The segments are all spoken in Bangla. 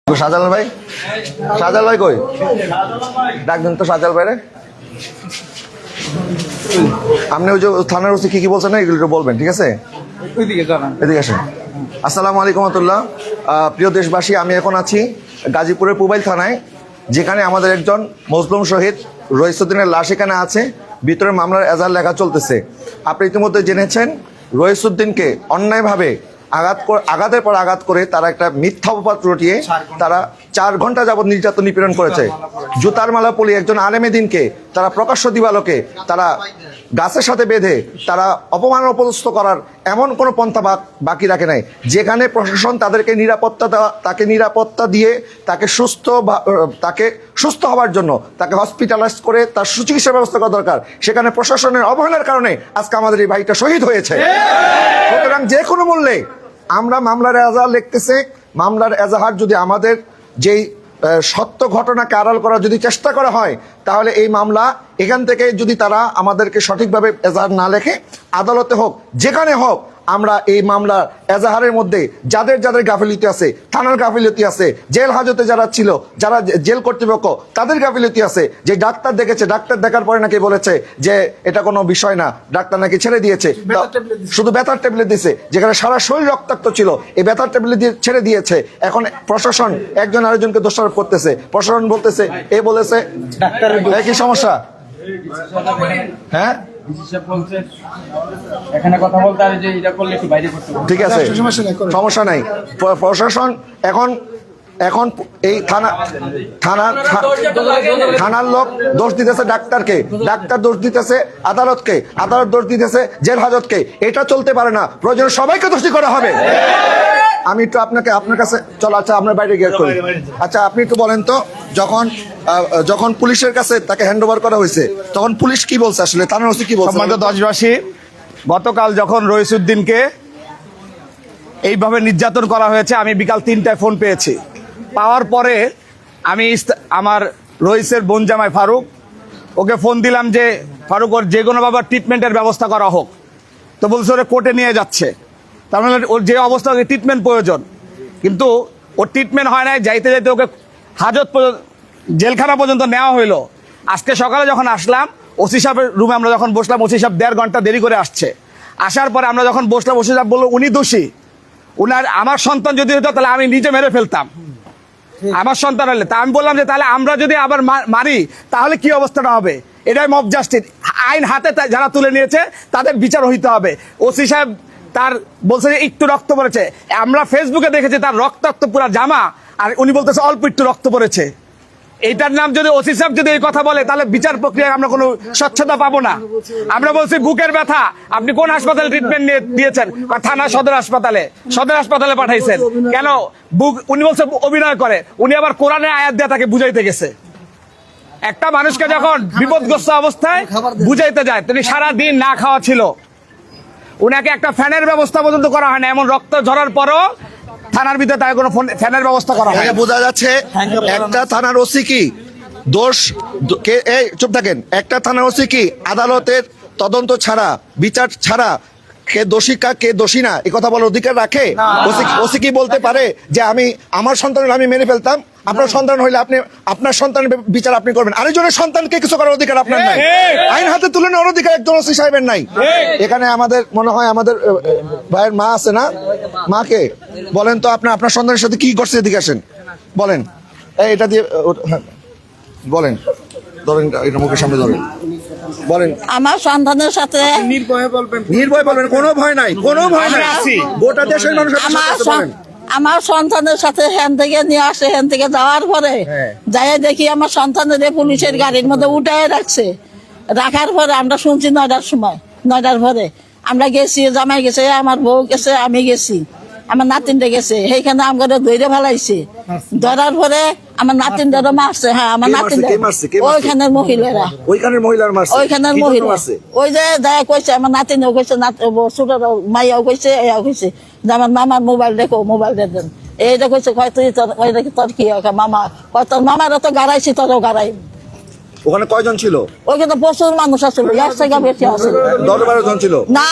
শাহজালাল ভাই, শাহজালাল ভাই কই? ডাকবেন তো শাহজালাল ভাই রে। আপনি ওই যে থানার ওসি কি বলছেন না এগুলো বলবেন, ঠিক আছে? এদিকে আসেন। আসসালামু আলাইকুম রহমতুল্লাহ। প্রিয় দেশবাসী, আমি এখন আছি গাজীপুরের পুবাইল থানায়, যেখানে আমাদের একজন মজলুম শহীদ রইসুদ্দিনের লাশ এখানে আছে। ভিতরে মামলার এজাহার লেখা চলতেছে। আপনি ইতিমধ্যে জেনেছেন রইসুদ্দিনকে অন্যায়ভাবে আঘাতের পর আঘাত করে তারা একটা মিথ্যা অপবাদ রটিয়ে তারা 4 ঘন্টা যাবৎ নির্যাতন নিপীড়ন করেছে। জুতার মালা পরিয়ে একজন আলেমে দিনকে তারা প্রকাশ্য দিবালোকে তারা গাছের সাথে বেঁধে তারা অপমান অপদস্থ করার এমন কোনো পন্থা বাকি রাখে নাই, যেখানে প্রশাসন তাদেরকে নিরাপত্তা দিয়ে তাকে সুস্থ হওয়ার জন্য তাকে হসপিটালাইজ করে তার সুচিকিৎসার ব্যবস্থা করা দরকার, সেখানে প্রশাসনের অবহেলার কারণে আজকে আমাদের এই ভাইটা শহীদ হয়েছে। সুতরাং যে কোনো মূল্যে আমরা মামলার এজাহার লিখতেছে। মামলার এজাহার যদি আমাদের যেই সত্য ঘটনাকে আড়াল করার যদি চেষ্টা করা হয়, তাহলে এই মামলা এখান থেকে যদি তারা আমাদেরকে সঠিকভাবে এজাহার না লেখে, আদালতে হোক যেখানে হোক, আমরা এই মামলার এজাহারের মধ্যে যাদের যাদের গাফিলতি আছে, থানার গাফিলতি আছে, জেল হাজতে যারা ছিল, যারা জেল কর্তৃপক্ষ তাদের গাফিলতি আছে। যে ডাক্তার দেখেছে, ডাক্তার দেখার পরে নাকি বলেছে যে এটা কোনো বিষয় না, ডাক্তার নাকি ছেড়ে দিয়েছে, শুধু ব্যথার ট্যাবলেট দিয়েছে, যেখানে সারা শরীর রক্তাক্ত ছিল, এই ব্যথার ট্যাবলেট দিয়ে ছেড়ে দিয়েছে। এখন প্রশাসন একজন আরেকজনকে দোষারোপ করতেছে। প্রশাসন বলতেছে এ বলেছে, কি সমস্যা? হ্যাঁ, ঠিক আছে, সমস্যা নাই। প্রশাসন এখন এই থানার লোক দোষ দিতেছে ডাক্তারকে, ডাক্তার দোষ দিতেছে আদালতকে, আদালত দোষ দিতেছে জেল হাজতকে। এটা চলতে পারে না, প্রয়োজন সবাইকে দোষী করা হবে। আমি একটু আপনার কাছে চলো। আচ্ছা, আপনার বাইরে গিয়ে করি। আচ্ছা, আপনি একটু বলেন তো, যখন পুলিশের কাছে তাকে হ্যান্ড ওভার করা হয়েছে, তখন পুলিশ কি বলছে? আসলে থানার ওসি কি বলছে? সম্মানিত দেশবাসী, গতকাল যখন রইসুদ্দিনকে এইভাবে নির্যাতন করা হয়েছে, আমি বিকাল 3টায় ফোন পেয়েছি। পাওয়ার পরে আমি আমার রইসের বোন জামাই ফারুক, ওকে ফোন দিলাম যে ফারুক, ওর যে কোনোভাবে ট্রিটমেন্টের ব্যবস্থা করা হোক। তো বলছে ওরা কোর্টে নিয়ে যাচ্ছে। তার মানে ওর যে অবস্থা, ওকে ট্রিটমেন্ট প্রয়োজন, কিন্তু ওর ট্রিটমেন্ট হয় নাই। যাইতে যাইতে ওকে জেলখানা পর্যন্ত নেওয়া হইলো। আজকে সকালে যখন আসলাম ওসি সাহেবের রুমে, আমরা যখন বসলাম, ওসি সাহেব 1.5 ঘন্টা দেরি করে আসছে। আসার পরে আমরা যখন বসলাম, ওসি সাহেব বললো উনি দোষী, আমার সন্তান যদি হতো তাহলে আমি নিজে মেরে ফেলতাম, আমার সন্তান হলে। তা আমি বললাম যে তাহলে আমরা যদি আবার মারি তাহলে কি অবস্থাটা হবে? এটাই মব জাস্টিস। আইন হাতে যারা তুলে নিয়েছে তাদের বিচার হইতে হবে। ওসি সাহেব তার বলছে যে একটু রক্ত পড়েছে, আমরা ফেসবুকে দেখেছি তার রক্তাক্ত পুরা জামা, আর উনি বলতেছে অল্প একটু রক্ত পড়েছে। এইটার নাম যদি ওসি সাহেব যদি এই কথা বলে, তাহলে বিচার প্রক্রিয়ায় আমরা কোনো স্বচ্ছতা পাবো না। আমরা বলছি বুকের ব্যথা, আপনি কোন হাসপাতালে ট্রিটমেন্ট দিয়েছেন? থানা সদর হাসপাতালে পাঠাইছেন কেন? উনি বলছে অভিনয় করে। উনি আবার কোরআনে আয়াত দিয়ে তাকে বুঝাইতে গেছে। একটা মানুষকে যখন বিপদগ্রস্ত অবস্থায় বুঝাইতে যায়, তিনি সারা দিন না খাওয়া ছিল, উনাকে একটা ফ্যানের ব্যবস্থা পর্যন্ত করা হয় না। এমন রক্ত ঝরার পরও থানার ভিতরে তাই কোনো ফ্যানের ব্যবস্থা করা হয়। বোঝা যাচ্ছে একটা থানার ওসি কি দোষ, চুপ থাকেন, একটা থানার ওসি কি আদালতের তদন্ত ছাড়া, বিচার ছাড়া কে দোষী কে দোষী না এই কথা বলার অধিকার রাখে? ওসি কি বলতে পারে যে আমার সন্তান আমি মেরে ফেলতাম, আপনার সন্তান হইলে আপনি আপনার সন্তানের বিচার আপনি করবেন, আরেকজনের সন্তানকে কিছু করার অধিকার আপনার নাই? আইন হাতে তুলে নেওয়ার অধিকার একজন ওসি সাহেবের নাই। এখানে আমাদের মনে হয় আমাদের ভাইয়ের মা আছে না? মাকে বলেন তো, আপনার সন্তানের সাথে কি করছে? এদিকে আসেন, বলেন। এটা দিয়ে বলেন, ধরেন এটা মুখের সামনে ধরেন, বলেন। আমার সন্তানের সাথে নির্ভয় বলবেন, কোনো ভয় নাই, কোনো ভয় নাই। গোটা দেশের মানুষ আমার সন্তানের সাথে হ্যান থেকে নিয়ে আসে, হ্যান থেকে যাওয়ার পরে যাই দেখি আমার সন্তানের পুলিশের গাড়ির মধ্যে উঠায় রাখছে। রাখার পরে আমরা শুনছি 9টার সময়, 9টার পরে আমরা গেছি, জামাই গেছে, আমার বউ গেছে, আমি গেছি, আমার নাতিনটা গেছে। সেইখানে আমাকে ধরে ফেলাইছে। ধরার পরে আমার নাতিনটা মারছে। হ্যাঁ, আমার নাতিনটা ওইখানের মহিলারা, ওইখানের মহিলা, ওই যে দেখা কইছে আমার নাতিনও কইছে, ছোট মাইয়াও কইছে, এও কইছে যে আমার মামার মোবাইল দেখো, মোবাইল দেন। এইটা কইছে, তোর কি মামা, তোর মামারও তো গাড়াইছি, তোরও গাড়াই। ওখানে কয়জন ছিল? ওইখানে প্রচুর মানুষ আসছিল, 1 থেকে বেশি আসছিল। 10-12 জন ছিল? না,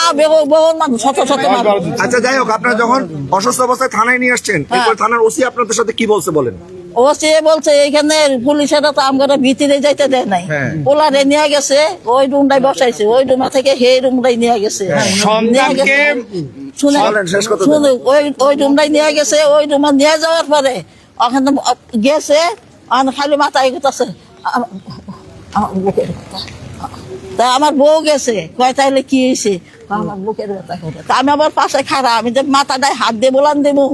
বহু মানুষ, শত শত মানুষ। আচ্ছা যাই হোক, আপনারা যখন অসুস্থ অবস্থায় থানায় নিয়ে আসছেন, এরপর থানার ওসি আপনাদের সাথে কি বলছে বলেন? ও সে বলছে এইখানে পুলিশেরা তো আমরা ভিতরে যাইতে দেয় নাই, পোলারে নিয়ে গেছে, ওই রুমটাই বসাইছে, ওই রুমা থেকে সেই রুমটাই নিয়ে গেছে। সন্তানকে শুনে বলেন, শেষ কথা শুনে ওই রুমটাই নিয়ে গেছে, ওই রুমে নিয়ে যাওয়ার পরে ওখানে গেছে, খালি মাথায় গেছে আমার বুকের ব্যথা। তা আমার বউ গেছে, কয় তাইলে কি হয়েছে, আমার বুকের ব্যথা করে। তা আমি আবার পাশে খাড়া, আমি যে মাথাটায় হাত দিয়ে বলান দেবো,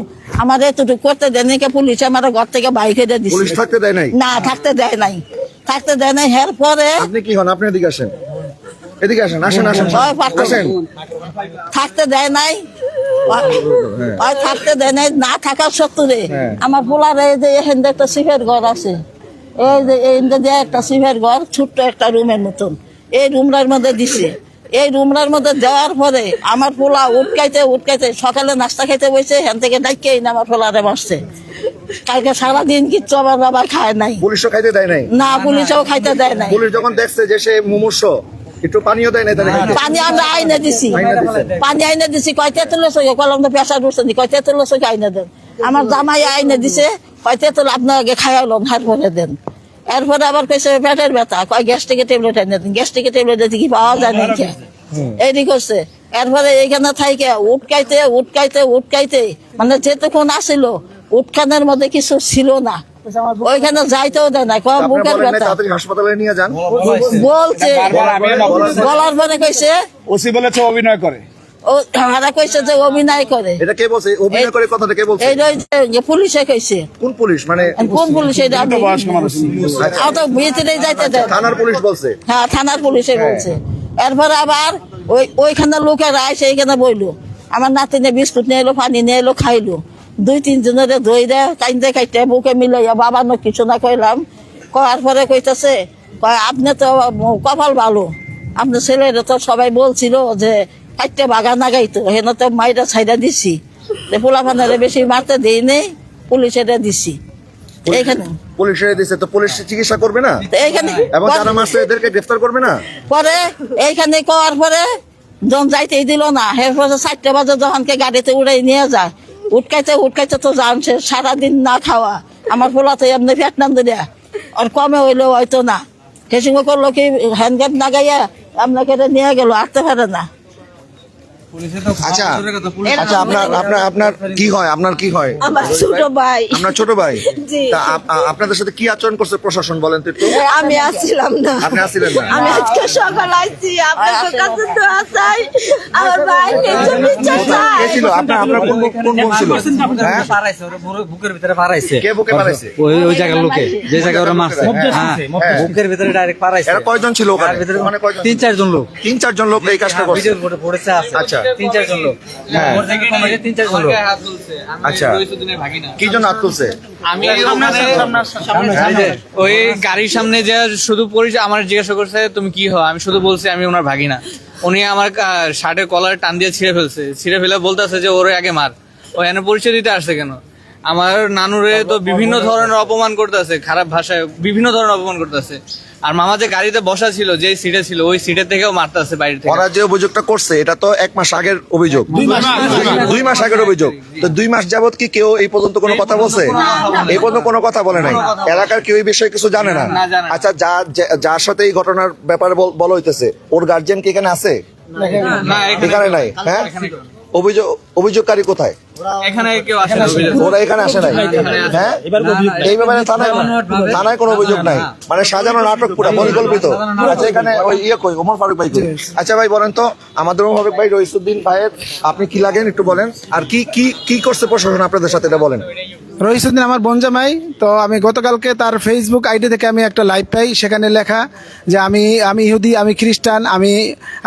আমার এতটুকু করতে দেয়নি, পুলিশ আমার ঘর থেকে বাইরে দিয়ে পুলিশ দিচ্ছে। থাকতে দেয় নাই? না, থাকতে দেয় নাই, থাকতে দেয় নাই। এর পরে আপনি কি হন? আপনি এদিকে আসেন, এদিকে আসেন, আসেন আসেন ভয় পাচ্ছি। আসেন। থাকতে দেয় নাই, ওই থাকতে দেয় নাই, না থাকার সত্ত্বে আমার পোলারে এই যে এখান একটা সিফের ঘর আছে, এই যে এইখান দিয়ে একটা সিফের ঘর, ছোট্ট একটা রুমের মতন, এই রুমটার মধ্যে দিছে। এই রুমটার মধ্যে দেওয়ার পরে আমার পোলা উঠকাইতে সকালে নাস্তা খাইতে বসে, হ্যান থেকে ডাইকেই না আমার পোলারে মারছে। কালকে সারাদিন কিচ্ছু আমার বাবা খায় নাই। পুলিশও খাইতে দেয় নাই? না, পুলিশও খাইতে দেয় নাই। পুলিশ যখন দেখছে যে সে মুমূর্ষ, একটু পানিও দেয় নাই তাহলে খাইতে? পানি আমরা আইনে দিছি, পানি আইনে দিছি, কয় তেঁতুলের সঙ্গে কলম তো পেশা উঠছে, কয় তেঁতুলের সঙ্গে আইনে দেন। আমার জামাই আইনে দিছে, কয় তেঁতুল আপনার আগে খাইলাম, এরপরে দেন। এরপরে আবার কইছে পেটের ব্যথা, কয় গ্যাস্ট্রিকের ট্যাবলেট আইনে দেন। গ্যাস্ট্রিকের ট্যাবলেট কি পাওয়া যায় না, এইটি করছে। এরপরে এইখানে থাইকে উটকাইতে মানে যেতক্ষণ আসিল, উটখানের মধ্যে কিছু ছিল না, ওইখানে যাইতেও দেয় না, কয় আপনি বুকের বলেন নাই ব্যথা তাড়াতাড়ি হাসপাতালে নিয়ে যান? বলছে। বলার পরে কইছে, ওসি বলেছে অভিনয় করে। ও হারা কইছে যে অভিনয় করে। এটা কে বলছে? অভিনয় করে কথাটা কে বলছে? এই যে পুলিশে কইছে। কোন পুলিশ? মানে কোন পুলিশ এটা আমি বয়স্ক মানুষ। অত ভিতরে যাইতে দেয় না। থানার পুলিশ বলছে? হ্যাঁ, থানার পুলিশে বলছে। এরপরে আবার ওইখানে লোকেরা এসে এইখানে বইলো, আমার নাতিনে বিস্কুট নিয়ে এলো, পানি নিয়ে এলো, খাইলো। 2-3 জনের ধইরে কাইন্দে কাইতে বুকে মিলাইয়া বাবা ন কিছু না কইলাম। কয়ার পরে কইতাছে, কয় আপনি তো কপাল ভালো, আপনার ছেলেরা তো সবাই বলছিল যে কাইতে বাগা না গাইতো, হেন তো মাইরা ছাইরা দিছি, পোলা ফানারে বেশি মারতে দিই নেই, পুলিশেরা দিছি। এইখানে পুলিশের দিছে তো পুলিশ চিকিৎসা করবে না? এইখানে এবং যারা মারছে এদেরকে গ্রেফতার করবে না? পরে এইখানে করার পরে যখন যাইতেই দিল না, এরপরে 4টা বাজে যখনকে গাড়িতে উড়াই নিয়ে যায়, উঠকাইতে তো জানছে সারাদিন না খাওয়া, আমার পোলাতে এমনি পেট নাম দিলে আর কমে হইলেও হয়তো না। সে সঙ্গে করলো কি, হ্যান্ডগ্যাপ না গাইয়া আপনাকে নিয়ে গেল, আটতে পারে না। আচ্ছা আচ্ছা, আপনার কি হয়? আপনার কি হয়? আমার ছোট ভাই। আপনার ছোট ভাই? জি। তা আপনাদের সাথে কি আচরণ করছে প্রশাসন বলেন তো একটু? আমি আসছিলাম না, আপনি আসছিলেন না? আমি আজকে সকাল আসছি, আপনার কাছে দোয়া চাই, আমার ভাই কে ছিল? আপনার কোন বোন ছিল? হ্যাঁ? বুকের ভিতরে পারাইছে। কে বুকে মারাইছে? ওই জায়গার লোকে, যে জায়গায় ওরা মারছে, হ্যাঁ, বুকের ভিতরে ডাইরেক্ট পারাইছে। এরা কয়জন ছিল ওখানে? ওখানে কয়জন? 3-4 জন লোক। 3-4 জন লোক এই কাজটা করছে? ভিডিওর বোর্ডে পড়েছে আছে। আচ্ছা। 3-4 জন লোক। হ্যাঁ। ওর থেকে কমে 3-4 জন লোক। আচ্ছা, কি জন্য হাত তুলছে? আমি এই যে ওই গাড়ির সামনে যে শুধু পরিচয় আমার জিজ্ঞাসা করছে তুমি কি হও, আমি শুধু বলছি আমি ওনার ভাগিনা। উনি আমার শার্টের কলার টান দিয়ে ছিঁড়ে ফেলে বলতেছে যে ওরে আগে মার। ও এনে পরিচয় দিতে আসছে কেন? আমার নানুরে তো বিভিন্ন ধরনের অপমান করতেছে, খারাপ ভাষায় বিভিন্ন ধরনের অপমান করতেছে। আর মামা যে গাড়িতে বসা ছিল, যে সিটে ছিল, ওই সিটের থেকেও মারতেছে বাইরে থেকে। ওরা যে অভিযোগটা করছে এটা তো 1 মাস আগের অভিযোগ, 2 মাস আগের অভিযোগ। তো 2 মাস যাবত কি কেউ এই পর্যন্ত কোনো কথা বলছে? এই পর্যন্ত কোনো কথা বলে নাই? এলাকার কেউ এই বিষয়ে কিছু জানে না? আচ্ছা, যার সাথে এই ঘটনার ব্যাপারে বলা হইতেছে, ওর গার্জিয়ান কি এখানে আছে? না, এখানে নাই। হ্যাঁ, অভিযোগকারী কোথায়? এখানে কেউ আসে না অভিযোগ। ওরা এখানে আসে নাই? হ্যাঁ, এই ব্যাপারে থানায় কোনো অভিযোগ নাই, মানে সাজানো নাটক পুরো পরিকল্পিত। আচ্ছা, এখানে ওই কই ওমর ফারুক ভাই কই? আচ্ছা ভাই বলেন তো, আমাদের ওমর ফারুক ভাই রইসুদ্দিন ভাইয়ের আপনি কি লাগেন একটু বলেন, আর কি করছে প্রশাসন আপনাদের সাথে এটা বলেন। রইসুদ্দিন আমার বোন জামাই। তো আমি গতকালকে তার ফেসবুক আইডি থেকে আমি একটা লাইভ পাই, সেখানে লেখা যে আমি ইহুদি, আমি খ্রিস্টান, আমি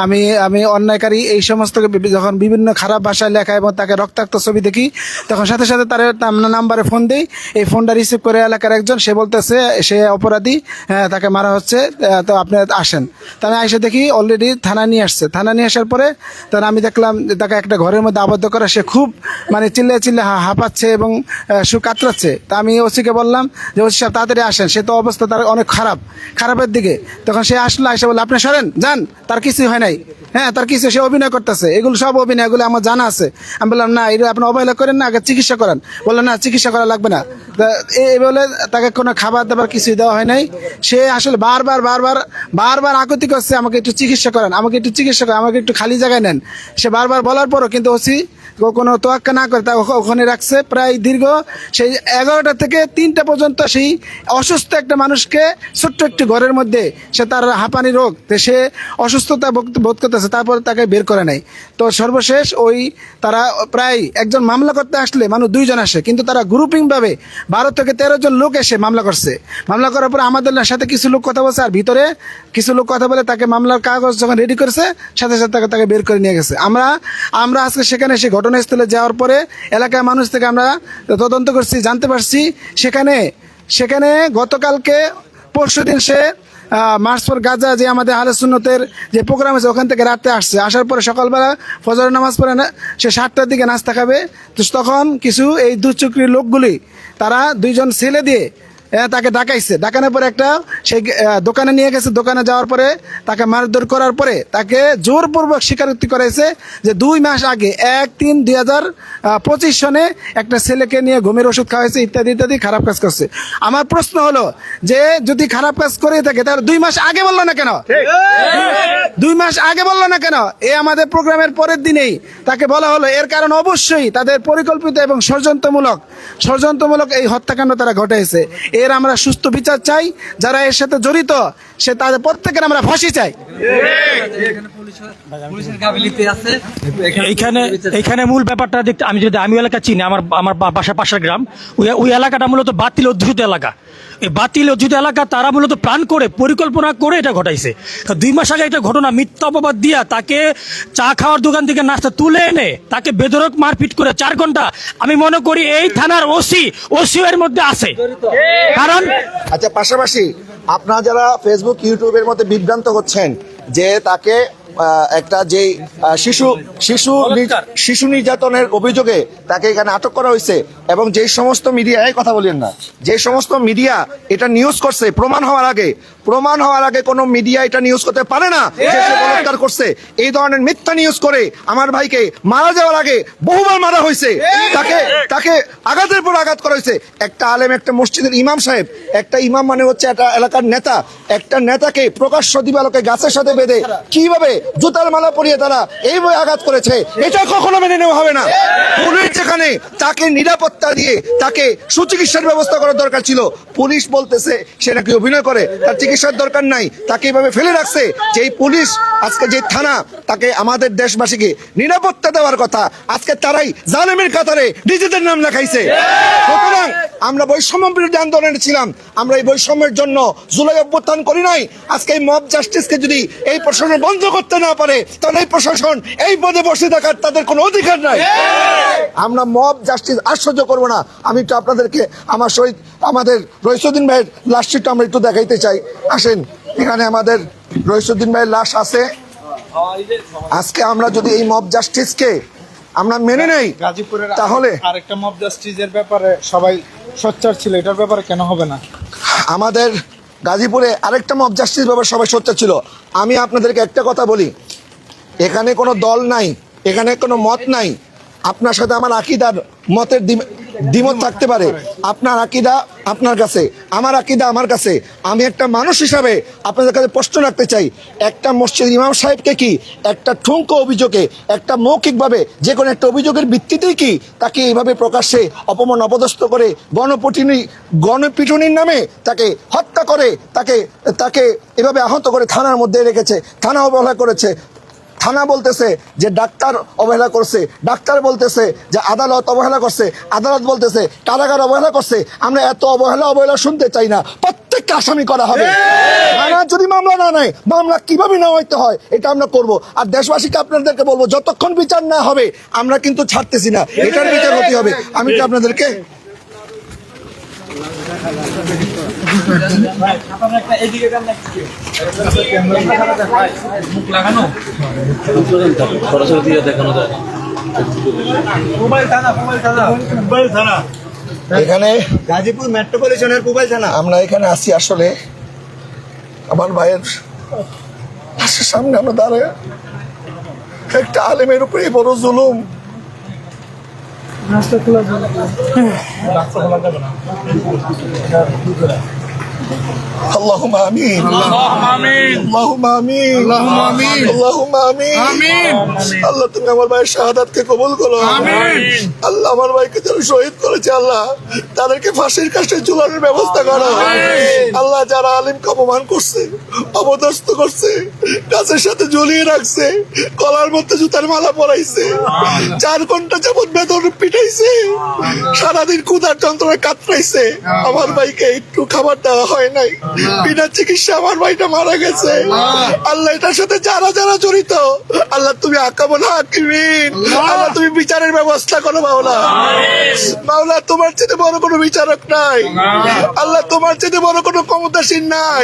আমি আমি অন্যায়কারী, এই সমস্ত যখন বিভিন্ন খারাপ ভাষায় লেখা এবং তাকে রক্তাক্ত ছবি দেখি, তখন সাথে সাথে তার নাম্বারে ফোন দেই। এই ফোনটা রিসিভ করে এলাকার একজন, সে বলতেছে সে অপরাধী, হ্যাঁ তাকে মারা হচ্ছে, তো আপনি আসেন। তা আমি এসে দেখি অলরেডি থানা নিয়ে আসছে। থানা নিয়ে আসার পরে তখন আমি দেখলাম তাকে একটা ঘরের মধ্যে আবদ্ধ করা, সে খুব মানে চিল্লে হাঁপাচ্ছে এবং কাতরাচ্ছে। তা আমি ওসিকে বললাম যে ওসি সাহেব তাড়াতাড়ি আসেন, সে তো অবস্থা তার অনেক খারাপের দিকে। তখন সে আসলো, এসে বললো আপনি সরেন যান, তার কিছুই হয় নাই। হ্যাঁ, তার কিছু, সে অভিনয় করতেছে, এগুলো সব অভিনয়, এগুলো আমার জানা আছে। আমি বললাম না, এটা আপনি অবহেলা করেন না, আগে চিকিৎসা করান। বললেন না, চিকিৎসা করা লাগবে না। এই বলে তাকে কোনো খাবার দাবার কিছুই দেওয়া হয় নাই। সে আসলে বারবার আকুতি করছে, আমাকে একটু চিকিৎসা করান, আমাকে একটু চিকিৎসা করান, আমাকে একটু খালি জায়গায় নেন। সে বারবার বলার পরও কিন্তু ওসি কোনো তোয়াক্কা না করে তা ওখানে রাখছে। প্রায় দীর্ঘ সেই 11টা থেকে 3টা পর্যন্ত সেই অসুস্থ একটা মানুষকে ছোট্ট একটি ঘরের মধ্যে, সে তার হাঁপানি রোগ, সে অসুস্থতা বোধ করতেছে, তারপরে তাকে বের করে নেয়। তো সর্বশেষ ওই তারা প্রায় একজন মামলা করতে আসলে মানুষ 2 জন আসে, কিন্তু তারা গ্রুপিংভাবে 12 থেকে 13 জন লোক এসে মামলা করছে। মামলা করার পরে আমাদের সাথে কিছু লোক কথা বলছে, আর ভিতরে কিছু লোক কথা বলে তাকে মামলার কাগজ যখন রেডি করেছে সাথে সাথে তাকে বের করে নিয়ে গেছে। আমরা আজকে সেখানে সেই ঘটনাস্থলে যাওয়ার পরে এলাকার মানুষ থেকে আমরা তদন্ত করছি, জানতে পারছি সেখানে গতকালকে পরশুদিন সে মার্চ ফর গাজা যে আমাদের আহলে সুন্নতের যে প্রোগ্রাম আছে ওখান থেকে রাতে আসছে। আসার পরে সকালবেলা ফজরের নামাজ পড়ে সে 7টার দিকে নাস্তা খাবে। তো তখন কিছু এই দুচক্রী লোকগুলি তারা 2 জন ছেলে দিয়ে তাকে ডাকানোর পরে একটা সেই দোকানে নিয়ে গেছে। দোকানে যাওয়ার পরে তাকে মারধর করার পরে তাকে জোরপূর্বক স্বীকারোক্তি করেছে যে 2 মাস আগে 1-3-2025 সনে একটা ছেলেকে নিয়ে ঘুমের ওষুধ খাওয়াইছে, ইত্যাদি ইত্যাদি খারাপ কাজ করছে। আমার প্রশ্ন হলো যে যদি খারাপ কাজ করে থাকে তাহলে 2 মাস আগে বললো না কেন? 2 মাস আগে বললো না কেন? আমাদের প্রোগ্রামের পরের দিনেই তাকে বলা হলো। এর কারণ অবশ্যই তাদের পরিকল্পিত এবং ষড়যন্ত্রমূলক এই হত্যাকাণ্ড তারা ঘটাইছে। এর আমরা সুস্থ বিচার চাই। যারা এর সাথে জড়িত সে তাদের প্রত্যেকের আমরা ফাঁসি চাই। এইখানে মূল ব্যাপারটা দেখতে আমি এলাকা চিনি, আমার বাসা পাশের গ্রাম, ওই এলাকাটা মূলত বাতিল অধ্যুষিত এলাকা। এই বাতিল অধ্যুষিত এলাকা তারা মূলত প্ল্যান করে পরিকল্পনা করে এটা ঘটাইছে। 2 মাস আগে একটা ঘটনা মিথ্যা অপবাদ দিয়া তাকে চা খাওয়ার দোকান থেকে নাস্তা তুলে এনে তাকে বেধড়ক মারপিট করে 4 ঘন্টা, আমি মনে করি এই থানার ওসি এর মধ্যে আছে। কারণ আচ্ছা, পাশাপাশি আপনারা যারা ফেসবুক ইউটিউবের মধ্যে বিভ্রান্ত হচ্ছেন যে তাকে একটা যে শিশু নির্যাতনের অভিযোগে তাকে এখানে আটক করা হয়েছে, এবং যে সমস্ত মিডিয়া, এই কথা বলেন না, যে সমস্ত মিডিয়া এটা নিউজ করছে প্রমাণ হওয়ার আগে কোনো মিডিয়া এটা নিউজ করতে পারে না যে সে বলাৎকার করছে। এই ধরনের মিথ্যা নিউজ করে আমার ভাইকে মারা যাওয়ার আগে বহুবার মারা হয়েছে, তাকে আঘাতের পর আঘাত করা হয়েছে। একটা আলেম, একটা মসজিদের ইমাম সাহেব, একটা ইমাম মানে হচ্ছে একটা এলাকার নেতা, একটা নেতাকে প্রকাশ্য দিবালোকে গাছের সাথে বেঁধে কিভাবে জুতার মালা পরিয়ে তারা এইভাবে আঘাত করেছে, এটা কখনো মেনে নেওয়া হবে না। পুলিশ যেখানে তাকে নিরাপত্তা দিয়ে তাকে সুচিকিৎসার ব্যবস্থা করার দরকার ছিল, পুলিশ বলতেছে সে নাকি অভিনয় করে, তার চিকিৎসার দরকার নাই, তাকে এইভাবে ফেলে রাখছে। যে এই পুলিশ আজকে যে থানা তাকে আমাদের দেশবাসীকে নিরাপত্তা দেওয়ার কথা, আজকে তারাই জালেমের কাতারে নিজেদের নাম লেখাইছে। সুতরাং আমরা বৈষম্য বিরোধী আন্দোলনে ছিলাম, আমরা এই বৈষম্যের জন্য জুলাই অভ্যুত্থান করি নাই। আজকে এই মব জাস্টিসকে যদি এই প্রশাসন বন্ধ করতে না পারে তাহলে এই প্রশাসন এই পদে বসে থাকার তাদের কোনো অধিকার নাই। আমরা মব জাস্টিস আর সহ্য করবো না। আমি একটু আপনাদেরকে আমার সহিত আমাদের রইসুদ্দিন ভাইয়ের লাশটা আমরা একটু দেখাইতে চাই। আসেন, এখানে আমাদের রইসুদ্দিন ভাইয়ের লাশ আছে। আজকে আমরা যদি এই মব জাস্টিসকে আমরা মেনে নেই তাহলে আরেকটা মব জাস্টিসের ব্যাপারে সবাই সোচ্চার ছিল, এটার ব্যাপারে কেন হবে না? আমাদের গাজীপুরে আরেকটা মব জাস্টিস ব্যাপারে সবাই সোচ্চার ছিল। আমি আপনাদেরকে একটা কথা বলি, এখানে কোনো দল নাই, এখানে কোনো মত নাই। আপনার সাথে আমার আকীদার মতের দ্বিমত থাকতে পারে, আপনার আকীদা আপনার কাছে, আমার আকীদা আমার কাছে। আমি একটা মানুষ হিসাবে আপনাদের কাছে প্রশ্ন রাখতে চাই, একটা মসজিদ ইমাম সাহেবকে কি একটা ঠুনকো অভিযোগে, একটা মৌখিকভাবে যে কোনো একটা অভিযোগের ভিত্তিতেই কি তাকে এইভাবে প্রকাশ্যে অপমান অপদস্থ করে গণপিটুনির নামে তাকে হত্যা করে, তাকে এভাবে আহত করে থানার মধ্যে রেখেছে, থানা অবহেলা করেছে। থানা বলতেছে যে ডাক্তার অবহেলা করছে, ডাক্তার বলতেছে যে আদালত অবহেলা করছে, আদালত বলতেছে কারাগার অবহেলা করছে। আমরা এত অবহেলা শুনতে চাই না, প্রত্যেককে আসামি করা হবে। থানা যদি মামলা না নেয়, মামলা কিভাবে না হইতে হয় এটা আমরা করব। আর দেশবাসীকে আপনাদেরকে বলবো, যতক্ষণ বিচার না হবে আমরা কিন্তু ছাড়তেছি না, এটার বিচার হতে হবে। আমি কি আপনাদেরকে এখানে গাজীপুর মেট্রোপলিটনের পুবাইল থানা। আমরা এখানে আসি আসলে আমার ভাইয়ের পাশের সামনে আমরা দাঁড়ায় একটা আলেমের উপরে বড় জুলুম। اللهم آمين اللهم آمين اللهم آمين اللهم آمين اللهم آمين আল্লাহ তুমি আমার ভাইয়ের শাহাদাতকে কবুল করো আমিন। আল্লাহ আমার ভাইকে যারা শহীদ করেছে আল্লাহ তাদেরকে ফাঁসির কাছে ঝুলানোর ব্যবস্থা করো আল্লাহ। যারা আলিমকে অপমান করছে, অপদস্থ করছে, গাছের সাথে ঝুলিয়ে রাখছে, গলার মধ্যে জুতার মালা পরাইছে, 4 ঘন্টা যাবত বেদন পিটাইছে, সারাদিন ক্ষুধার যন্ত্রণায় কাতরাইছে, আমার ভাইকে একটু খাবার দেওয়া হয় নাই, বিনা চিকিৎসা আমার ভাইটা মারা গেছে। আল্লাহ এটার সাথে যারা যারা জড়িত আল্লাহ তুমি আকামুল হাকিমিন, আল্লাহ তুমি বিচারের ব্যবস্থা করো মাওলা। মাওলা তোমার চেয়ে বড় কোনো বিচারক নাই আল্লাহ, তোমার চেয়ে বড় কোনো ক্ষমতাসীন নাই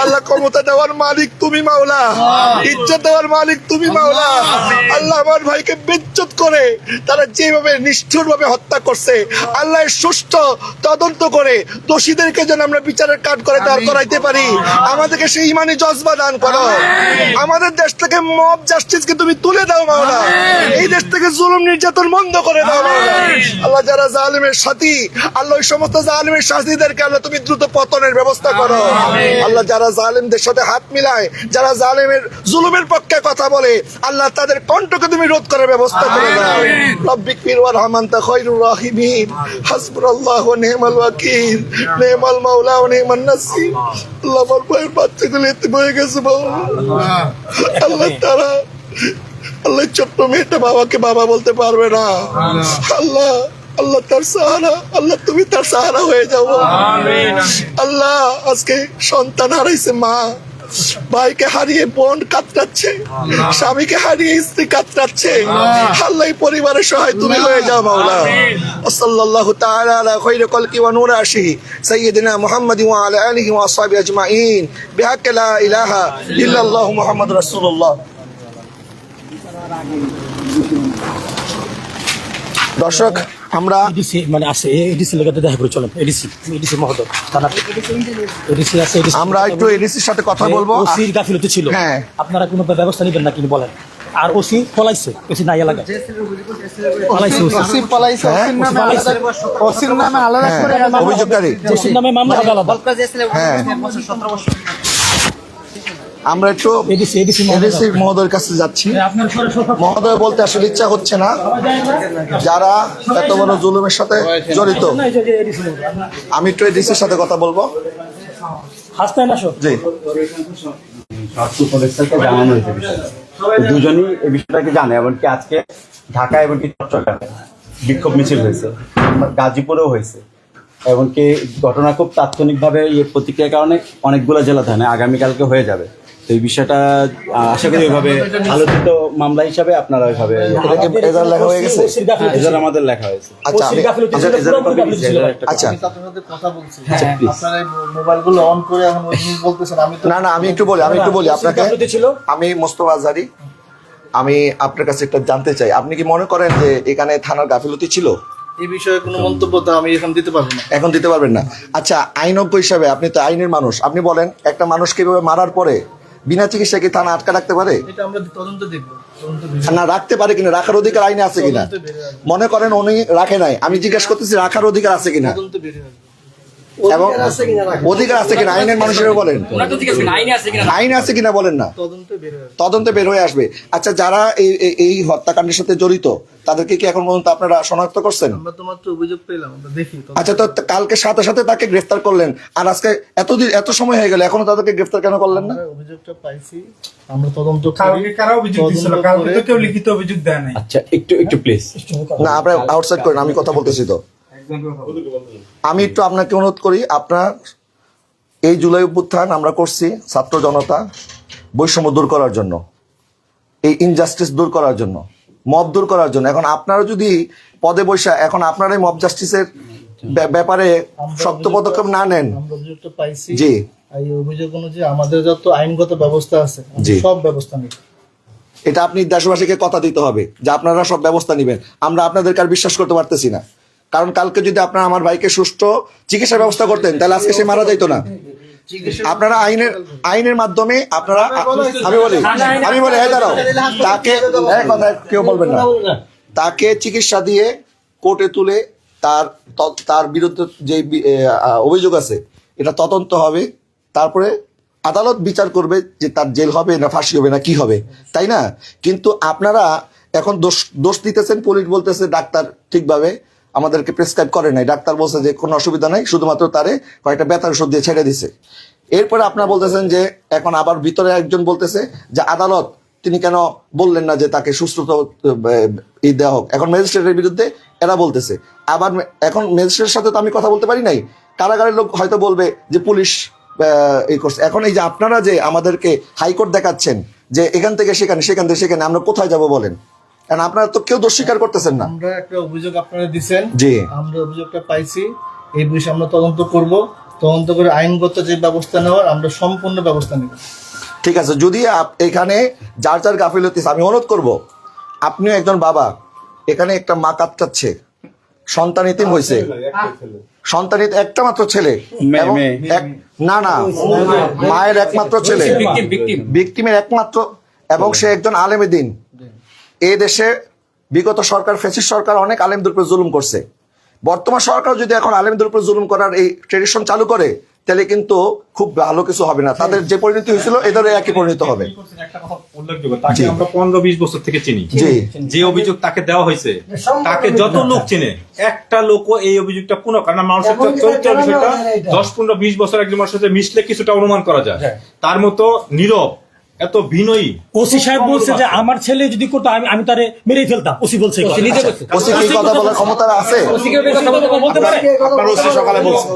আল্লাহ। ক্ষমতা দেওয়ার মালিক তুমি মাওলা, ইজ্জত দেওয়ার মালিক তুমি মাওলা। আল্লাহ আমার ভাইকে বেজ্জত করে তারা যেভাবে নিষ্ঠুর ভাবে হত্যা করছে আল্লাহ সুষ্ঠু তদন্ত করে দোষীদেরকে যেন আমরা বিচারের কাঠ করে দাঁড় করাইতে পারি। আমাদেরকে সেই ইমানি জজবা দান করো। আমাদের দেশ থেকে মব জাস্টিসকে তুমি তুলে দাও মাওলা। এই দেশ থেকে জুলুম নির্যাতন বন্ধ করে দাও মাওলা। আল্লাহ যারা জালিমের সাথী আল্লাহ ওই সমস্ত জালিমের সাথীদেরকে আল্লাহ তুমি দ্রুত পতনের ব্যবস্থা করো আল্লাহ। যারা জালিমদের সাথে হাত মিলায়, যারা জালিমের জুলুমের পক্ষে কথা বলে আল্লাহ তাদের কণ্ঠকে তুমি রোধ করার ব্যবস্থা করে দাও। রব্বিক ফির ওয়ারহামান্তা খায়রুর রাহিমিন, হাসবুনাল্লাহু ওয়া নি'মাল ওয়াকিল, নি'মাল মাওলা ওয়া নি'মান নাসির। আল্লাহ আমার ভাইয়ের বাচ্চাগুলো এতিম হয়ে গেছে বাবা। আল্লাহ তারা আল্লাহ ছোট্ট মেয়েটা বাবাকে বাবা বলতে পারবে না আল্লাহ। আল্লাহ তার সাহারা, আল্লাহ তুমি তার সাহারা হয়ে যাও আল্লাহ। আজকে সন্তান হারাইছে মা, ভাইকে হারিয়ে বোন কাতরাচ্ছে, স্বামীকে হারিয়ে স্ত্রী কাতরাচ্ছে আল্লাহ। পরিবারের সহায় তুমি হয়ে যাও মাওলা। সাল্লাল্লাহু তাআলা আলা খায়রি খালকি ওয়া নূর আরশিহি সাইয়্যিদিনা মুহাম্মাদিন ওয়া আলা আলিহি ওয়া আসহাবিহি আজমাইন বিহাক্কি লা ইলাহা ইল্লাল্লাহু মুহাম্মাদুর রাসূলুল্লাহ। দর্শক আমরা এডিসি মানে আছে, এডিসি লেগাতে দেখা করে চলেন। এডিসি মহোদয় থানা এডিসি আছে, আমরা একটু এডিসির সাথে কথা বলবো। ওসির গাফিলতি ছিল, হ্যাঁ। আপনারা কোনো ব্যবস্থা নেবেন না কিনা বলেন। আর ওসি পলাইছে, ওসি নাই এলাকা পলাইছে, ওসি পলাইছে, ওসির নামে আলাদা করে অভিযোগকারী ওসির নামে মামলা হবে আলাদা। হ্যাঁ আমরা একটু এডিসি এডিসি মহোদয়ের কাছে যাচ্ছি। মহোদয় বলতে আসলে ইচ্ছা হচ্ছে না, যারা এত বড় জুলুমের সাথে জড়িত। আমি একটু এডিসির সাথে কথা বলবো। হাসতেন আসো জি জানানো হয়েছে বিষয়টা, দুজনই এই বিষয়টাকে জানে। এমনকি আজকে ঢাকা এমনকি চট্টগ্রামে বিক্ষোভ মিছিল হয়েছে, গাজীপুরেও হয়েছে। এমনকি ঘটনা খুব তাৎক্ষণিকভাবে প্রতিক্রিয়ার কারণে অনেকগুলো জেলা থানায় আগামীকালকে হয়ে যাবে। তো এই বিষয়টা আশা করি ওইভাবে আলোচিত মামলা হিসাবে আপনারা ওইভাবে এজার লেখা হয়ে গেছে, এজার আমাদের লেখা হয়েছে। আচ্ছা আচ্ছা কথা বলছি। আপনারা মোবাইলগুলো অন করে এখন ওই জিনিস বলতেছেন। না না আমি একটু বলি আপনাকে। আমি মোস্তফা আজহারি, আমি আপনার কাছে একটা জানতে চাই, আপনি কি মনে করেন যে এখানে থানার গাফিলতি ছিল? এই বিষয়ে কোনো মন্তব্য তো আমি এখন দিতে পারবো না। এখন দিতে পারবেন না। আচ্ছা আইনজ্ঞ হিসাবে আপনি তো আইনের মানুষ, আপনি বলেন একটা মানুষকে এভাবে মারার পরে বিনা চিকিৎসা কি থানা আটকা রাখতে পারে? এটা আমরা তদন্ত দেখব, না রাখতে পারে কিনা, রাখার অধিকার আইনে আছে কিনা? মনে করেন উনি রাখে নাই, আমি জিজ্ঞাসা করতেছি রাখার অধিকার আছে কিনা, এবং অধিকার আছে কিনা আইনের মানুষের বলেন, আইন আছে কিনা বলেন না, তদন্তে বের হয়ে আসবে। আচ্ছা যারা এই হত্যাকাণ্ডের সাথে জড়িত তাদেরকে কি এখন পর্যন্ত আপনারা শনাক্ত করছেন? আমরা তো মাত্র অভিযোগ পেলাম, আমরা দেখি। আচ্ছা তো কালকে সাথে সাথে তাকে গ্রেফতার করলেন, আর আজকে এত সময় হয়ে গেল এখনো তাদেরকে গ্রেফতার কেন করলেন না? অভিযোগটা পাইছি, আমরা তদন্ত করি। কারা অভিযোগ দিছিল? কালকে তো কেউ লিখিত অভিযোগ দেয় নাই। আচ্ছা একটু প্লিজ না আপনারা আউটসাইড করেন, আমি কথা বলতেছি তো। আমি একটু আপনাকে অনুরোধ করি, আপনার এই জুলাই অভ্যুত্থান আমরা করছি ছাত্র জনতা বৈষম্য দূর করার জন্য, এই ইনজাস্টিস দূর করার জন্য, মব দূর করার জন্য। এখন আপনারা যদি পদে বৈশা এখন আপনারাই মব জাস্টিসের ব্যাপারে শক্ত পদক্ষেপ না নেন। আমরা অভিযোগটা পাইছি, জি এই অভিযোগ অনুযায়ী আমাদের যত আইনগত ব্যবস্থা আছে সব ব্যবস্থা নিব। এটা আপনি দেশবাসীকে কথা দিতে হবে যে আপনারা সব ব্যবস্থা নেবেন। আমরা আপনাদেরকে আর বিশ্বাস করতে পারতেছি না, কারণ কালকে যদি আপনারা আমার ভাইকে সুষ্ঠু চিকিৎসার ব্যবস্থা করতেন তাহলে আজকে সে মারা যাইতো না। আপনারা আইনের মাধ্যমে আপনারা আমি বলি এই দাঁড়াও, তাকে এক কথা কেউ বলবেন না, তাকে চিকিৎসা দিয়ে কোর্টে তুলে তার বিরুদ্ধে যে অভিযোগ আছে এটা তদন্ত হবে, তারপরে আদালত বিচার করবে যে তার জেল হবে না ফাঁসি হবে না কি হবে, তাই না? কিন্তু আপনারা এখন দোষ দিতেছেন, পুলিশ বলতেছে ডাক্তার ঠিকভাবে আমাদেরকে প্রেসক্রাইব করে নাই, ডাক্তার বলছে যে কোনো অসুবিধা নাই, শুধুমাত্র তারে কয়েকটা ব্যথার ওষুধ দিয়ে ছেড়ে দিছে। এরপরে আপনারা বলতেছেন যে এখন আবার ভিতরে একজন বলতেছে যে আদালত তিনি কেন বললেন না যে তাকে সুস্থতা দেওয়া হোক, এখন ম্যাজিস্ট্রেটের বিরুদ্ধে এরা বলতেছে। আবার এখন ম্যাজিস্ট্রেটের সাথে তো আমি কথা বলতে পারি নাই, কারাগারের লোক হয়তো বলবে যে পুলিশ এই করছে। এখন এই যে আপনারা যে আমাদেরকে হাইকোর্ট দেখাচ্ছেন যে এখান থেকে সেখানে, সেখান থেকে সেখানে, আমরা কোথায় যাব বলেন? কারণ আপনারা তো কেউ দোষ স্বীকার করতেছেন না। আমরা একটা অভিযোগ আপনারা দিচ্ছেন, জি আমরা অভিযোগটা পাইছি, এই বিষয়ে আমরা তদন্ত করব, তদন্ত করে আইনগত যে ব্যবস্থা নেওয়ার আমরা সম্পূর্ণ ব্যবস্থা নেব। ঠিক আছে, যদি এখানে যার যার গাফিলতি, আমি অনুরোধ করব, আপনিও একজন বাবা, এখানে একটা মা কাঁদছে, সন্তান ইতিম হয়েছে, সন্তান একটা মাত্র ছেলে, এবং না মায়ের একমাত্র ছেলে, ভিকটিমের একমাত্র, এবং সে একজন আলেমে দ্বীন। এই দেশে বিগত সরকার, ফ্যাসিস্ট সরকার অনেক আলেমদের উপর জুলুম করছে। বর্তমান সরকার যদি এখন আলেমদের উপর জুলুম করার এই ট্রেডিশন চালু করে তাহলে কিন্তু খুব ভালো কিছু হবে না, তাদের যে পরিণতি হয়েছিল এদের একই পরিণত হবে। তাকে আমরা 15-20 বছর থেকে চিনি, যে অভিযোগ তাকে দেওয়া হয়েছে তাকে যত লোক চেনে, একটা লোকও এই অভিযোগটা পুনঃ, কারণ মানুষের চরিত্রের বিষয়টা 10-15-20 বছর একজন মানুষের সাথে মিশলে কিছুটা অনুমান করা যায়, তার মতো নীরব এত বিনয়ী। ওসি সাহেব বলছে যে আমার ছেলে যদি করতো আমি তারে মেরেই ফেলতাম, ওসি বলছে। ওসি কি কথা বলার ক্ষমতা আছে? বলতে পারে আপনার ওসি সকালে বলছে,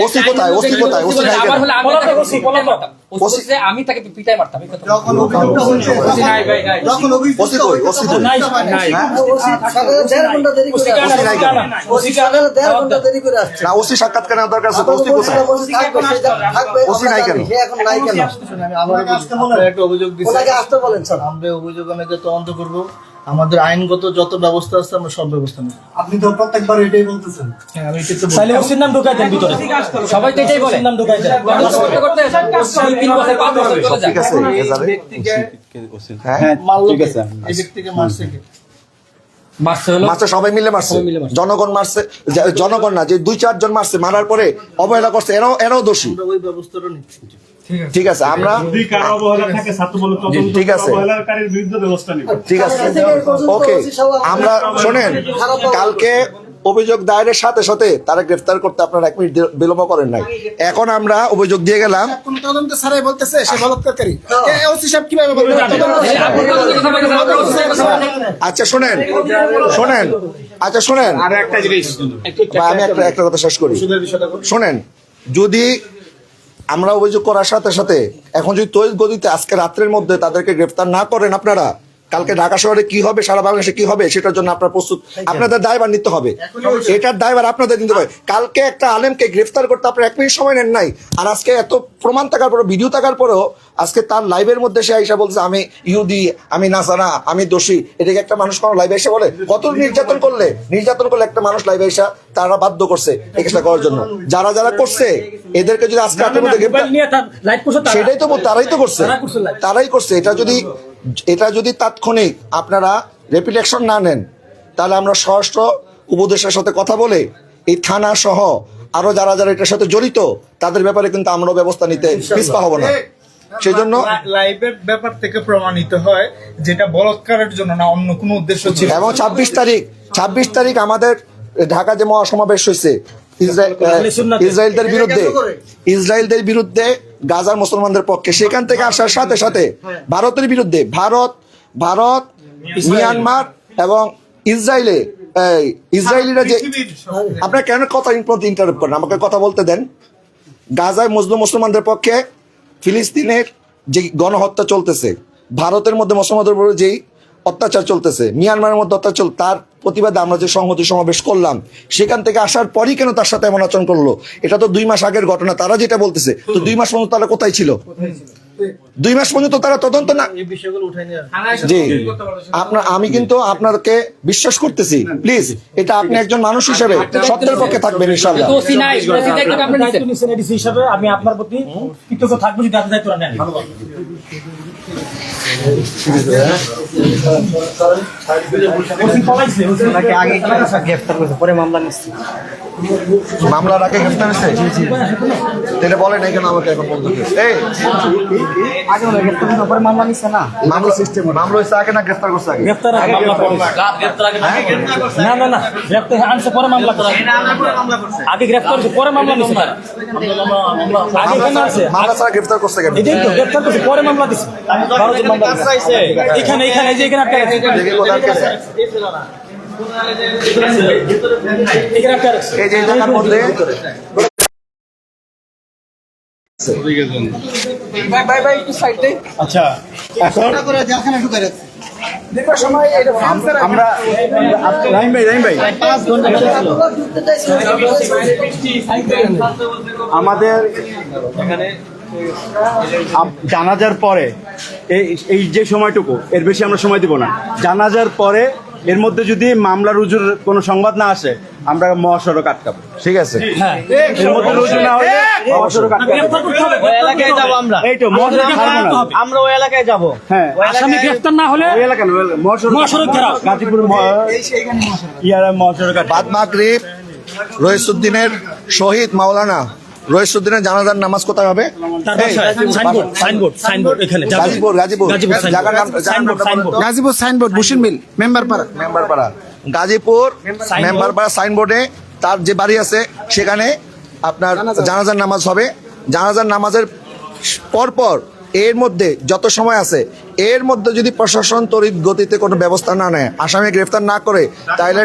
ওসি কোথায়? ওসি কোথায়? ওসি নাই কেন? আমি তাকে পিটাই মারতাম। ওসি কই? ওসি কই? নাই না, ওসি সাক্ষাৎ কেন দরকার আছে? ওসি কোথায়? ওসি নাই কেন? আমরা একটা অভিযোগ দিচ্ছি, আমরা অভিযোগ অনুযায়ী তদন্ত করব, আমাদের আইনগত যত ব্যবস্থা আছে আমরা সব ব্যবস্থা নেব। আপনি তো প্রত্যেকবার এটাই বলতেছেন। হ্যাঁ, আমি এটা তো তাহলে ওসির নাম ঢোকাই দেন ভিতরে, সবাই তো এটাই বলে, নাম ঢোকাই দেন। ঠিক আছে, হ্যাঁ, ঠিক আছে। এই ব্যক্তিকে মারছে কে? মারছে সবাই মিলে মারছে, জনগণ মারছে, জনগণ না, যে 2-4 জন মারছে, মারার পরে অবহেলা করছে, এরাও দোষী। আমরা ওই ব্যবস্থাটা নিচ্ছি। ঠিক আছে, আমরা ঠিক আছে, ঠিক আছে, ওকে। আমরা শোনেন, কালকে অভিযোগ দায়েরের সাথে সাথে তারা গ্রেফতার করতে আপনারা 1 মিনিট বিলম্ব করেন নাই। এখন আমরা অভিযোগ দিয়ে গেলাম, কোন তদন্ত ছাড়াই বলতেছে সে বলাৎকারী। ওসি সাহেব কিভাবে বলবে? আচ্ছা শোনেন, আচ্ছা শোনেন, আমি একটা কথা শেষ করি। শোনেন, যদি আমরা অভিযোগ করার সাথে সাথে এখন যদি তৈরি গতিতে আজকে রাত্রের মধ্যে তাদেরকে গ্রেফতার না করেন আপনারা, কালকে ঢাকা শহরে কি হবে, সারা বাংলাদেশে কি হবে, সেটার জন্য আপনারা প্রস্তুত, আপনাদের দায়ভার নিতে হবে, এটার দায়ভার আপনাদের নিতে হবে। কালকে একটা আলেমকে গ্রেফতার করতে আপনারা 1 মিনিট সময় নেন নাই, আর আজকে এত প্রমাণ থাকার পরেও, ভিডিও থাকার পরেও আজকে তার লাইভের মধ্যে সে আইসা বলছে আমি ইহুদি, আমি নাসারা, আমি দোষী। এটাকে একটা মানুষ কোনো লাইভে এসে বলে? কত নির্যাতন করলে একটা মানুষ লাইভে এসা তারা বাধ্য করছে এই কাজটা করার জন্য। যারা করছে এদেরকে যদি আজকে রাতের মধ্যে সেটাই তো তারাই করছে। এটা যদি তাৎক্ষণিক আপনারা রেপিড অ্যাকশন না নেন, তাহলে আমরা স্বরাষ্ট্র উপদেষ্টার সাথে কথা বলে এই থানা সহ আরো যারা এটার সাথে জড়িত তাদের ব্যাপারে কিন্তু আমরাও ব্যবস্থা নিতে পিছপা হব না। সেই জন্য লাইভের ব্যাপার থেকে প্রমাণিত হয় যেটা বলাৎকারের জন্য না, অন্য কোনো উদ্দেশ্য ছিল। এবং 26 তারিখ আমাদের ঢাকা যে মহাসমাবেশ হয়েছে ইসরায়েলদের বিরুদ্ধে, গাজার মুসলমানদের পক্ষে, সেখান থেকে আসার সাথে সাথে ভারতের বিরুদ্ধে, ভারত মিয়ানমার এবং ইসরায়েলিরা যে, আপনার কেন কথা ইন্টারাপ্ট করেন? আমাকে কথা বলতে দেন। গাজায় মুসলমানদের পক্ষে ফিলিস্তিনের যে গণহত্যা চলতেছে, ভারতের মধ্যে মুসলমানদের উপর যেই অত্যাচার চলতেছে, মিয়ানমারের মধ্যে অত্যাচার, তার প্রতিবাদে আমরা যে সংহতি সমাবেশ করলাম, সেখান থেকে আসার পরই কেন তার সাথে এমন আচরণ করলো? এটা তো 2 মাস আগের ঘটনা। তারা যেটা বলতেছে, তো 2 মাস পর্যন্ত তারা কোথায় ছিল? 2 মাস পর্যন্ত তারা তদন্ত না এই বিষয়গুলো উঠাই নিয়ে জি আমি কিন্তু আপনাদেরকে বিশ্বাস করতেছি, প্লিজ এটা আপনি একজন মানুষ হিসেবে সত্যের পক্ষে থাকবেন ইনশাআল্লাহ। হিসাবে আমি আপনার প্রতি কৃতজ্ঞ থাকবো যদি আপনি দায়িত্ব নেন। মামলার আগে গ্রেফতার হয়েছে? এটা বলেন কেন আমাকে এখন বলতে এই মামলা সিস্টেম মামলা হয়েছে আগে না গ্রেফতার করছে আগে? গ্রেফতার আগে না না না গ্রেফতার আনছে পরে মামলা করছে, আগে গ্রেফতার করছে পরে মামলা নিছে তারা। আগে কেন আছে মামলা ছাড়া গ্রেফতার করছে কেন? এটাই তো গ্রেফতার করছে পরে মামলা দিছে। 12 জন মামলা দিছে এখানে এখানে এই যে এখানে আটকে আছে, দেখি কোথায় আটকেছে? এখানে আটকে আছে। এই যে এই জায়গার মধ্যে আচ্ছা এখন আমরা রাহিম ভাই আমাদের জানাজার পরে এই যে সময়টুকু এর বেশি আমরা সময় দিব না। জানাজার পরে এর মধ্যে যদি মামলা রুজুর কোনো সংবাদ না আসে আমরা মহাসড়ক আটকাবো। ঠিক আছে, এর মধ্যে রুজু না হলে মহাসড়ক আটকাবো। ওই এলাকায় যাবো আমরা, এই তো মহাসড়ক ছাড়বো না। আমরা ওই এলাকায় যাবো। হ্যাঁ আসামি গ্রেফতার না হলে ওই এলাকা না, মহাসড়ক ঘেরাও। গাজীপুর মহাসড়ক বাদ মাগরিব রইসুদ্দিনের শহীদ মাওলানা রইসুদ্দিনের জানাজার নামাজ কোথায় হবে? গাজীপুর গাজীপুর সাইনবোর্ড বুশির মিল মেম্বারপাড়া গাজীপুর মেম্বারপাড়া সাইনবোর্ডে তার যে বাড়ি আছে সেখানে আপনার জানাজার নামাজ হবে। জানাজার নামাজের পরপর এর মধ্যে যত সময় আছে এর মধ্যে যদি প্রশাসন তড়িৎ গতিতে কোনো ব্যবস্থা না নেয়, আসামি গ্রেফতার না করে, তাহলে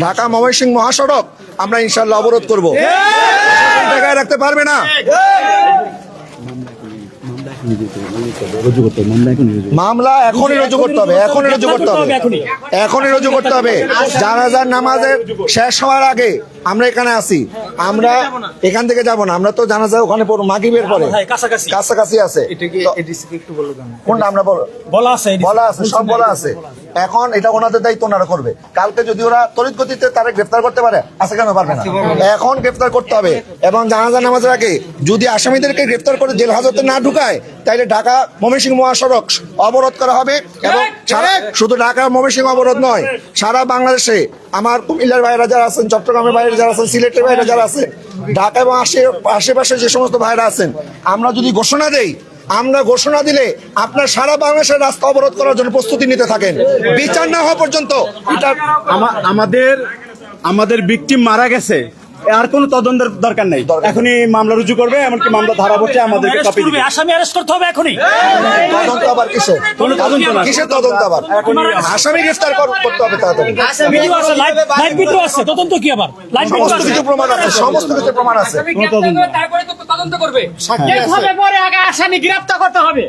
ঢাকা ময়মনসিংহ মহাসড়ক আমরা ইনশাআল্লাহ অবরোধ করবো। জায়গায় রাখতে পারবে না। মামলা এখনই রুজু করতে হবে, এখনই রুজু করতে হবে। জানাজার নামাজের শেষ হওয়ার আগে আমরা এখানে আসি, আমরা এখান থেকে যাব না, আমরা তো জানাজা ওখানে মাগরিবের পরে কাছাকাছি আছে। কোনটা আমরা বলা আছে, সব বলা আছে। এখন এটা ওনাদের দায়িত্ব, ওনারা করবে। কালকে যদি ওরা তড়িৎ গতিতে তারা গ্রেফতার করতে পারে, আজকে কেন পারবে না? এখন গ্রেফতার করতে হবে। এবং জানাজা নামাজের আগে যদি আসামিদেরকে গ্রেফতার করে জেল হাজতে না ঢুকায়, তাইলে ঢাকা ময়মনসিংহ মহাসড়ক অবরোধ করা হবে। এবং শুধু ঢাকা ময়মনসিংহ অবরোধ নয়, সারা বাংলাদেশে আমার কুমিল্লার ভাইরা যারা আছেন, চট্টগ্রামের ভাইরা যারা আছেন, সিলেটের ভাইরা যারা আছেন, ঢাকা এবং আশেপাশে যে সমস্ত ভাইরা আছেন, আমরা যদি ঘোষণা দেই, আমরা ঘোষণা দিলে আপনার সারা বাংলাদেশের রাস্তা অবরোধ করার জন্য প্রস্তুতি নিতে থাকেন, বিচার না হওয়া পর্যন্ত। এটা আমাদের ভিকটিম মারা গেছে, আর কোনো তদন্তের দরকার নেই। এখনই মামলা রুজু করবে, এমনকি মামলা ধারা পড়ছে, আমাদেরকে কপি দিবে। আসামি অ্যারেস্ট করতে হবে এখনই। তদন্ত আবার কিসের? কিসের তদন্ত আবার? আসামি গ্রেফতার করতে হবে তাড়াতাড়ি। ভিডিও আছে, লাইভ ভিডিও আছে, তদন্ত কি আবার? লাইভ ভিডিও সমস্ত কিছু প্রমাণ আছে, সমস্ত কিছু প্রমাণ আছে। তারপরে তো তদন্ত করবে। পরে আগে আসামি গ্রেফতার করতে হবে।